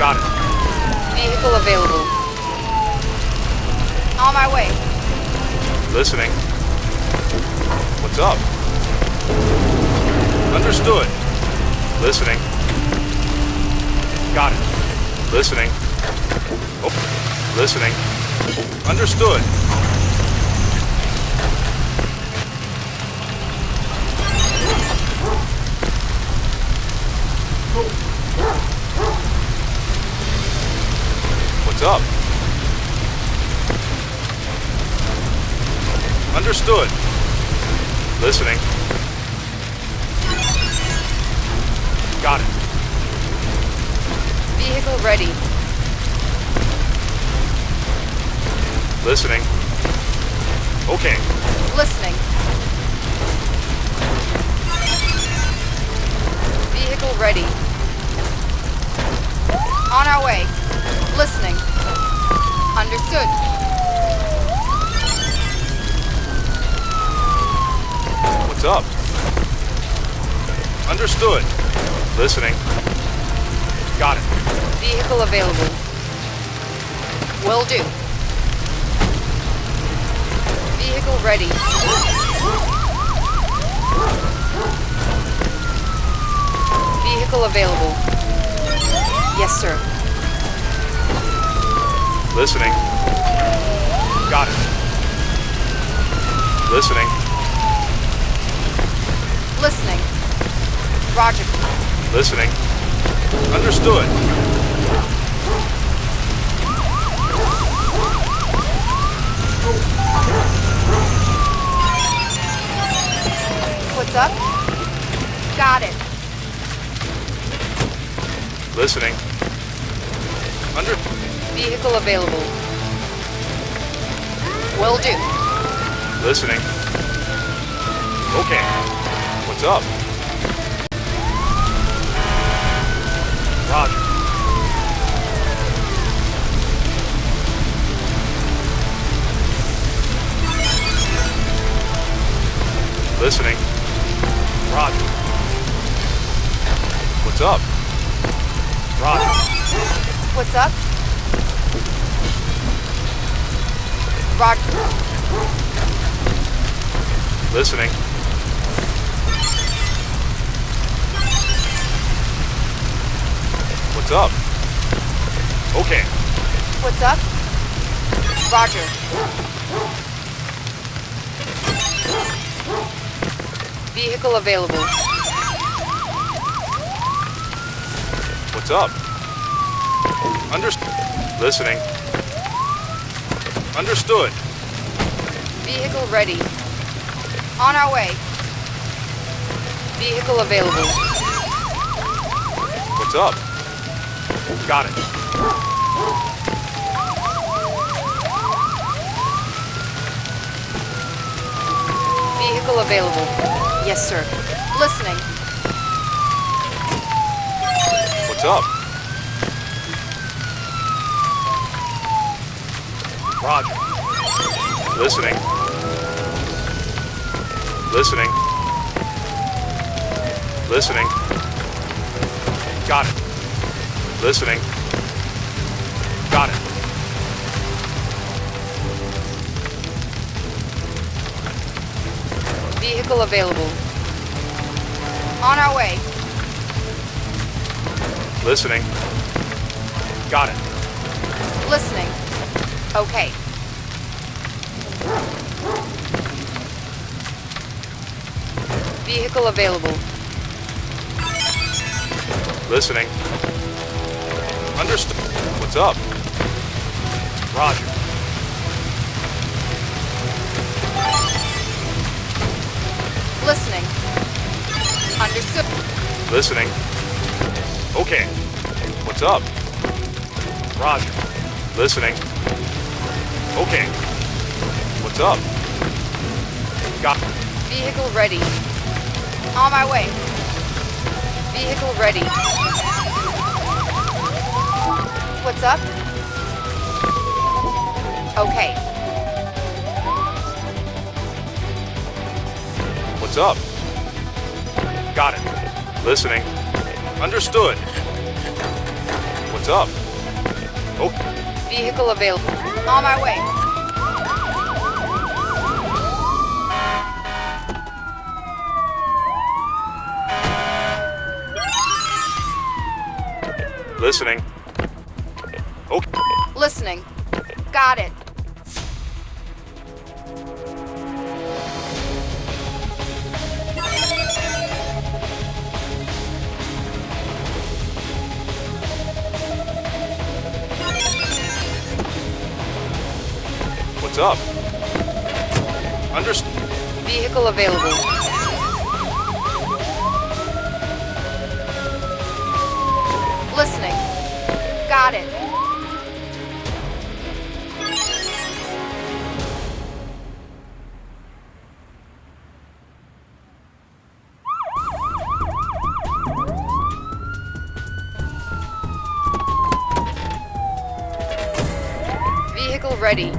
Got it. Vehicle available. On my way. Listening. What's up? Understood. Listening. Got it. Listening. Oh, listening. Understood. What's up? Understood. Listening. Got it. Vehicle ready. Listening. Okay. Listening. Vehicle ready. On our way. Listening. Understood. What's up? Understood. Listening. Got it. Vehicle available. Will do. Vehicle ready. Vehicle available. Yes, sir. Listening. Got it. Listening. Listening. Roger. Listening. Understood. What's up? Got it. Listening. Vehicle available. Will do. Listening. Okay. What's up? Roger. Listening. Roger. What's up? Roger. What's up? Roger. Listening. What's up? Okay. What's up? Roger. Vehicle available. What's up? Listening. Understood. Vehicle ready. On our way. Vehicle available. What's up? Got it. Vehicle available. Yes, sir. Listening. What's up? Roger. Listening. Listening. Listening. Got it. Listening. Got it. Vehicle available. On our way. Listening. Got it. Listening. Okay. Vehicle available. Listening. Understood. What's up? Roger. Listening. Understood. Listening. Okay. What's up? Roger. Listening. Okay. What's up? Got it. Vehicle ready. On my way. Vehicle ready. What's up? Okay. What's up? Got it. Listening. Understood. What's up? Oh, Vehicle available. On my way. listening. Okay. Listening. Got it. What's up? Understood. Vehicle available. Listening. Got it. Vehicle ready.